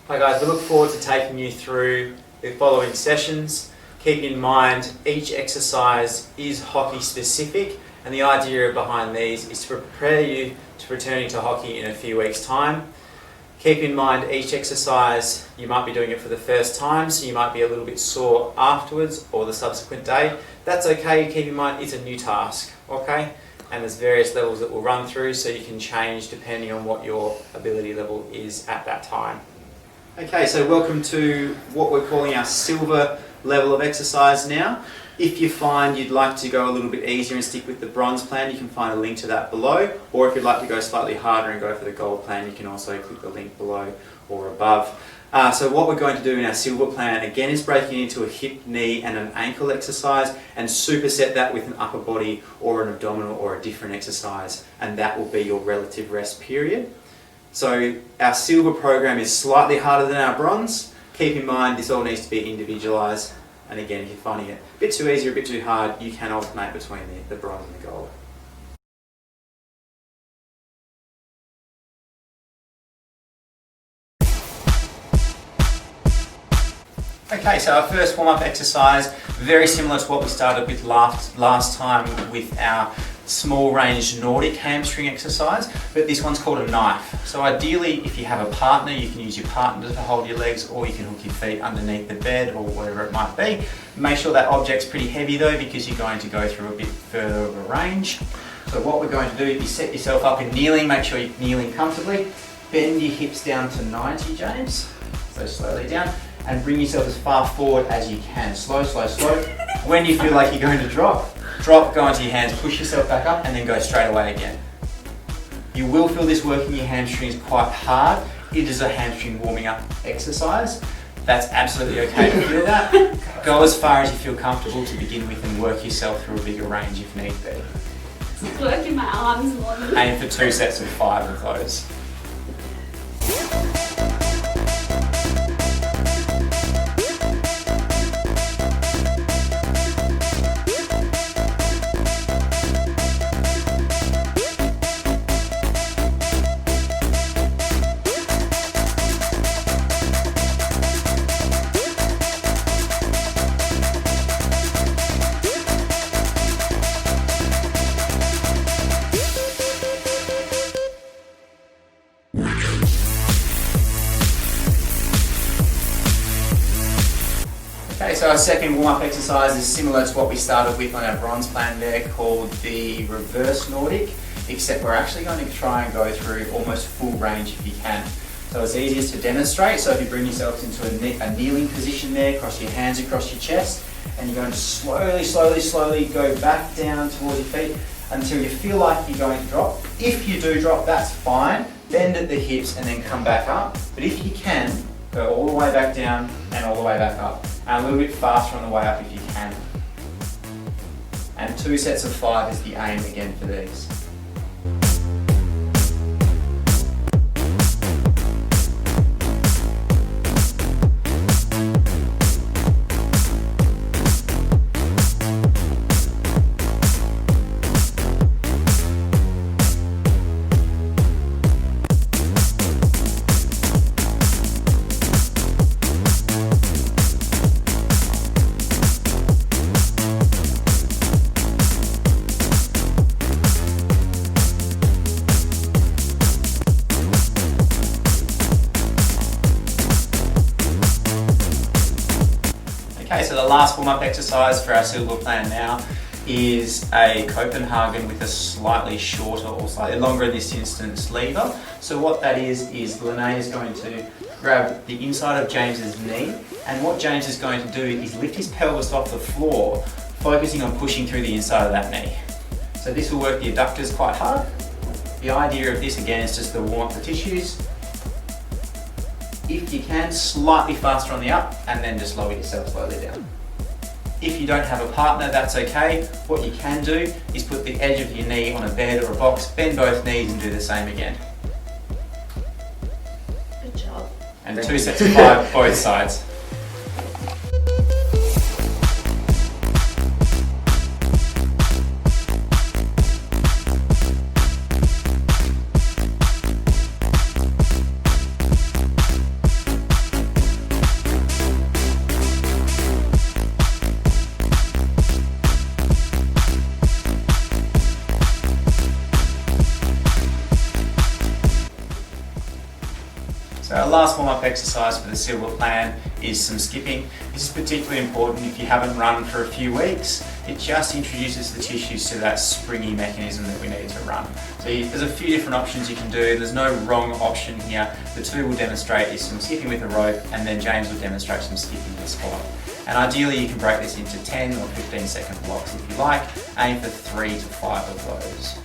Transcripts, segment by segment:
Hi guys, we look forward to taking you through the following sessions. Keep in mind each exercise is hockey specific, and the idea behind these is to prepare you to returning to hockey in a few weeks' time. Keep in mind each exercise, you might be doing it for the first time, so you might be a little bit sore afterwards or the subsequent day. That's okay, keep in mind it's a new task, okay? And there's various levels that we'll run through, so you can change depending on what your ability level is at that time. Okay, so welcome to what we're calling our silver level of exercise now. If you find you'd like to go a little bit easier and stick with the bronze plan, you can find a link to that below. Or if you'd like to go slightly harder and go for the gold plan, you can also click the link below or above. So what we're going to do in our silver plan again is breaking into a hip, knee and an ankle exercise and superset that with an upper body or an abdominal or a different exercise, and that will be your relative rest period. So our silver program is slightly harder than our bronze. Keep in mind this all needs to be individualised, and again if you're finding it a bit too easy or a bit too hard, you can alternate between the bronze and the gold. Okay, so our first warm-up exercise, very similar to what we started with last time with our small range Nordic hamstring exercise, but this one's called a knife. So ideally, if you have a partner, you can use your partner to hold your legs, or you can hook your feet underneath the bed or whatever it might be. Make sure that object's pretty heavy though, because you're going to go through a bit further of a range. So what we're going to do is you set yourself up in kneeling, make sure you're kneeling comfortably. Bend your hips down to 90, James. So slowly down. And bring yourself as far forward as you can. Slow, slow, slow. When you feel like you're going to drop, go onto your hands, push yourself back up and then go straight away again. You will feel this working your hamstrings quite hard. It is a hamstring warming up exercise. That's absolutely okay to feel that. Go as far as you feel comfortable to begin with and work yourself through a bigger range if need be. It's working my arms more than Aim for 2 sets of 5 of those. Okay, so our second warm-up exercise is similar to what we started with on our bronze plan there, called the reverse Nordic, except we're actually going to try and go through almost full range if you can. So it's easiest to demonstrate, so if you bring yourself into a kneeling position there, cross your hands across your chest, and you're going to slowly, slowly, slowly go back down towards your feet until you feel like you're going to drop. If you do drop, that's fine. Bend at the hips and then come back up. But if you can, go all the way back down and all the way back up. And a little bit faster on the way up if you can. And 2 sets of 5 is the aim again for these. Okay, so the last warm-up exercise for our silver plan now is a Copenhagen with a slightly shorter or slightly longer in this instance lever. So what that is Lene is going to grab the inside of James's knee, and what James is going to do is lift his pelvis off the floor, focusing on pushing through the inside of that knee. So this will work the adductors quite hard. The idea of this again is just to warm up the tissues. If you can, slightly faster on the up and then just lower yourself slowly down. If you don't have a partner, that's okay. What you can do is put the edge of your knee on a bed or a box, bend both knees and do the same again. Good job. And 2 sets of 5 both sides. So our last warm-up exercise for the silver plan is some skipping. This is particularly important if you haven't run for a few weeks. It just introduces the tissues to that springy mechanism that we need to run. So there's a few different options you can do. There's no wrong option here. The two we'll demonstrate is some skipping with a rope, and then James will demonstrate some skipping with a squat. And ideally you can break this into 10 or 15 second blocks if you like. Aim for 3 to 5 of those.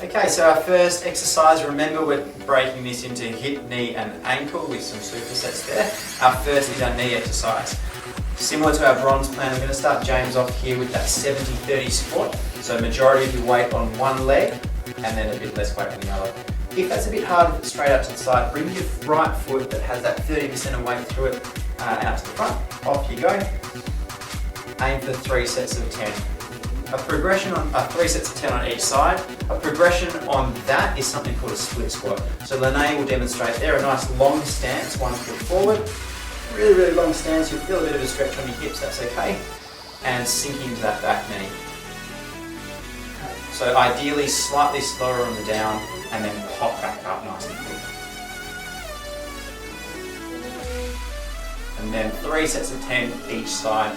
Okay, so our first exercise, remember we're breaking this into hip, knee and ankle with some supersets there. Our first is our knee exercise. Similar to our bronze plan, I'm going to start James off here with that 70-30 squat. So majority of your weight on one leg and then a bit less weight on the other. If that's a bit hard straight out to the side, bring your right foot that has that 30% of weight through it out to the front. Off you go. Aim for 3 sets of 10. A progression on 3 sets of 10 on each side. A progression on that is something called a split squat. So Lene will demonstrate there a nice long stance, 1 foot forward. Really, really long stance. You'll feel a bit of a stretch on your hips, that's okay. And sink into that back knee. So ideally slightly slower on the down and then pop back up nice and quick. And then 3 sets of 10 each side.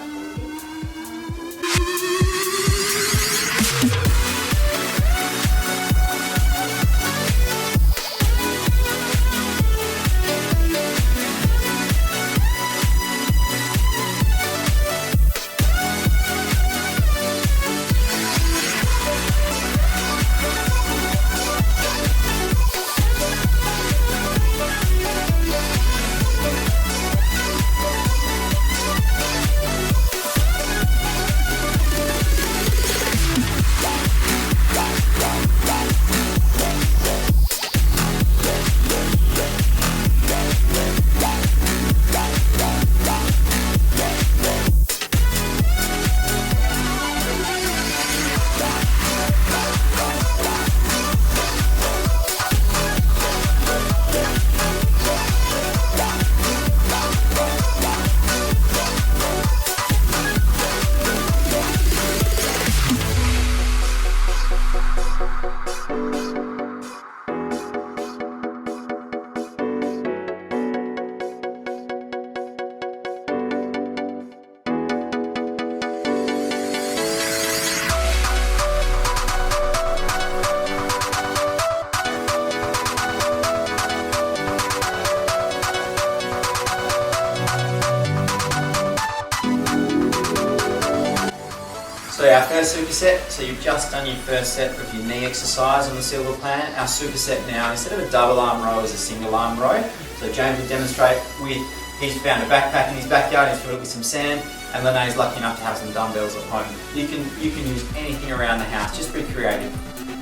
So our first superset, so you've just done your first set of your knee exercise on the silver plan. Our superset now, instead of a double arm row, is a single arm row. So James will demonstrate with, he's found a backpack in his backyard, he's filled it with some sand, and Lene's lucky enough to have some dumbbells at home. You can use anything around the house, just be creative.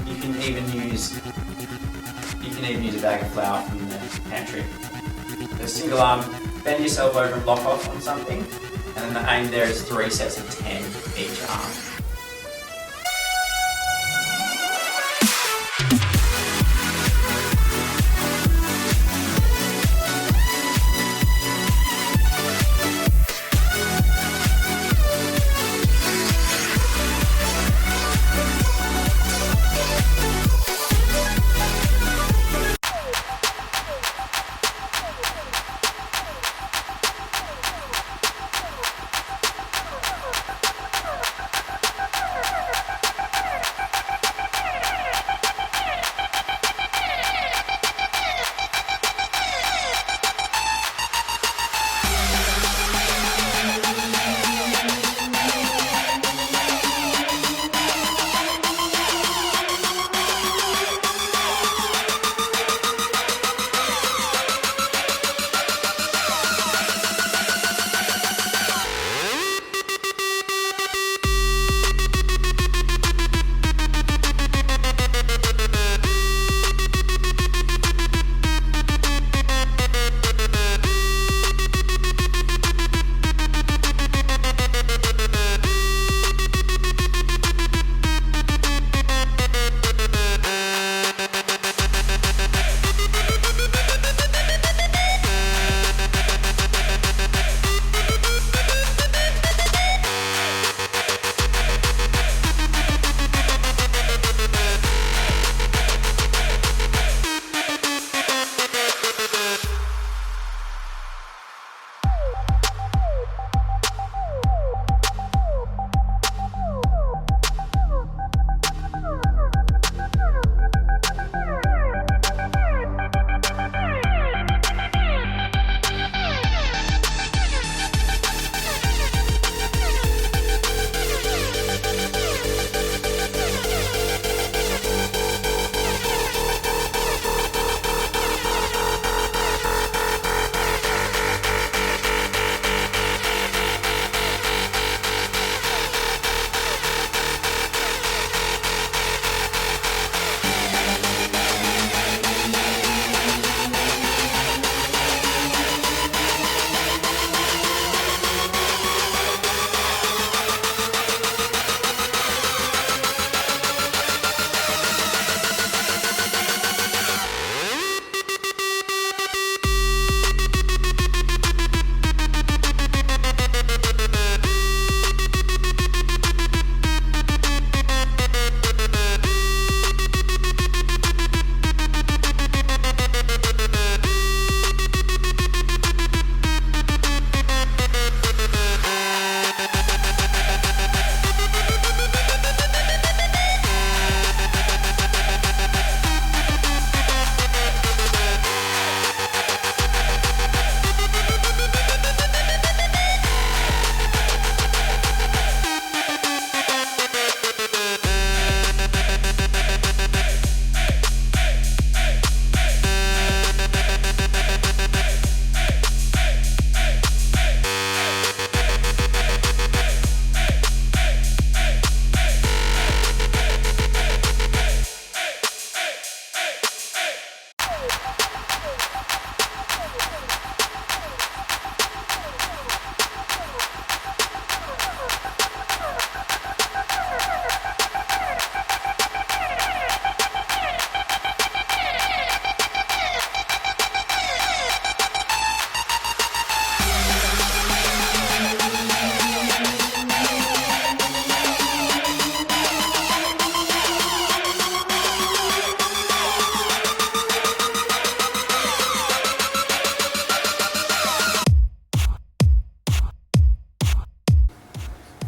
You can even use a bag of flour from the pantry. So single arm, bend yourself over and lock off on something, and then the aim there is 3 sets of 10 each arm.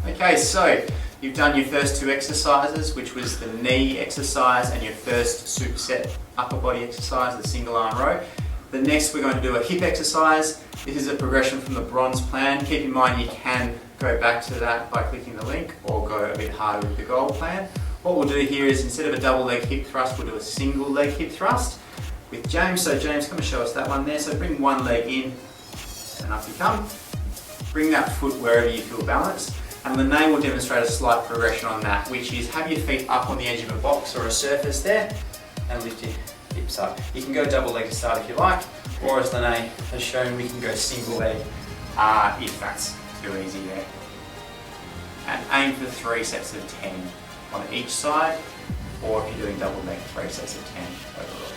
Okay, so you've done your first two exercises, which was the knee exercise and your first superset upper body exercise, the single arm row. The next we're going to do a hip exercise. This is a progression from the bronze plan. Keep in mind you can go back to that by clicking the link or go a bit harder with the goal plan. What we'll do here is instead of a double leg hip thrust, we'll do a single leg hip thrust with James. So James, come and show us that one there. So bring one leg in and up you come. Bring that foot wherever you feel balanced. And Lene will demonstrate a slight progression on that, which is have your feet up on the edge of a box or a surface there and lift your hips up. You can go double leg to start if you like, or as Lene has shown, we can go single leg if that's too easy there. And aim for 3 sets of 10 on each side, or if you're doing double leg, 3 sets of 10 overall.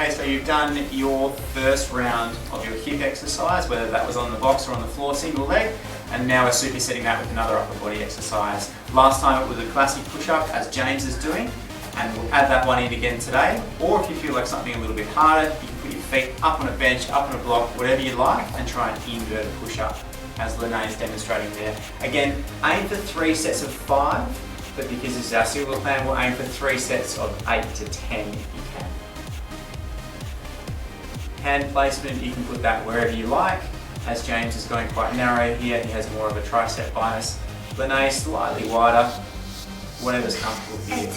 Okay, so you've done your first round of your hip exercise, whether that was on the box or on the floor, single leg, and now we're supersetting that with another upper body exercise. Last time it was a classic push-up, as James is doing, and we'll add that one in again today. Or if you feel like something a little bit harder, you can put your feet up on a bench, up on a block, whatever you like, and try and invert a push-up, as Lene is demonstrating there. Again, aim for 3 sets of 5, but because this is our silver plan, we'll aim for 3 sets of 8 to 10 if you can. Hand placement, you can put that wherever you like. As James is going quite narrow here, he has more of a tricep bias. Lene slightly wider, whatever's comfortable for you.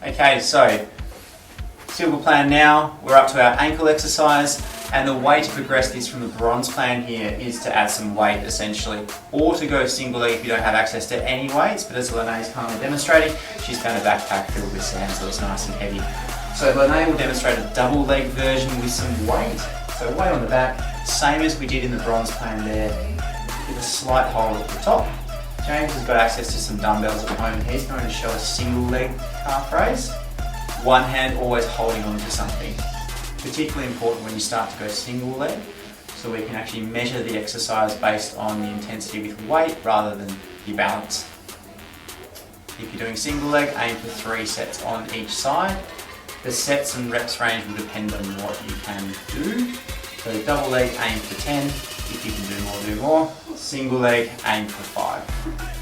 Okay, so silver plan now, we're up to our ankle exercise, and the way to progress this from the bronze plan here is to add some weight essentially, or to go single leg if you don't have access to any weights, but as Lene's currently demonstrating, she's found a backpack filled with sand, so it's nice and heavy. So Lene will demonstrate a double leg version with some weight. So weight on the back, same as we did in the bronze plan there, with a slight hold at the top. James has got access to some dumbbells at home. He's going to show a single leg calf raise. One hand always holding on to something. Particularly important when you start to go single leg, so we can actually measure the exercise based on the intensity with weight rather than your balance. If you're doing single leg, aim for 3 sets on each side. The sets and reps range will depend on what you can do. So double leg, aim for 10. If you can do more, do more. Single leg, aim for 5.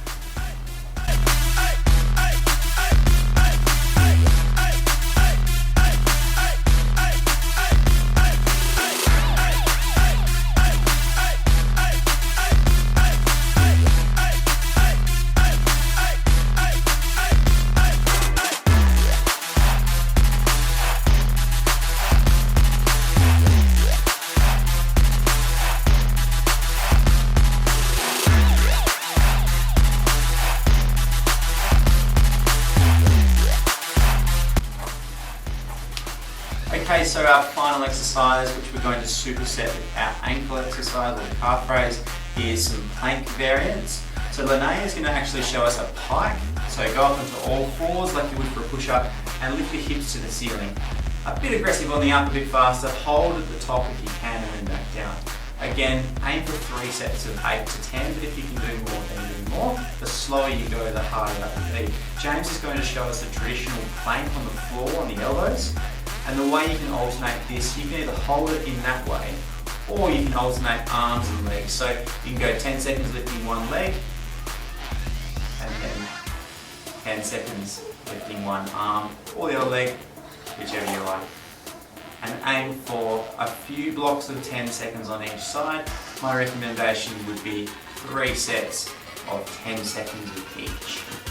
Okay, so our final exercise, which we're going to superset with our ankle exercise or the calf raise, is some plank variants. So Lene is going to actually show us a pike. So go up onto all fours like you would for a push-up and lift your hips to the ceiling. A bit aggressive on the up, a bit faster. Hold at the top if you can and then back down. Again, aim for 3 sets of 8 to 10, but if you can do more, then do more. The slower you go, the harder that will be. James is going to show us a traditional plank on the floor on the elbows. And the way you can alternate this, you can either hold it in that way, or you can alternate arms and legs. So you can go 10 seconds lifting one leg, and then 10 seconds lifting one arm, or the other leg, whichever you like. And aim for a few blocks of 10 seconds on each side. My recommendation would be 3 sets of 10 seconds of each.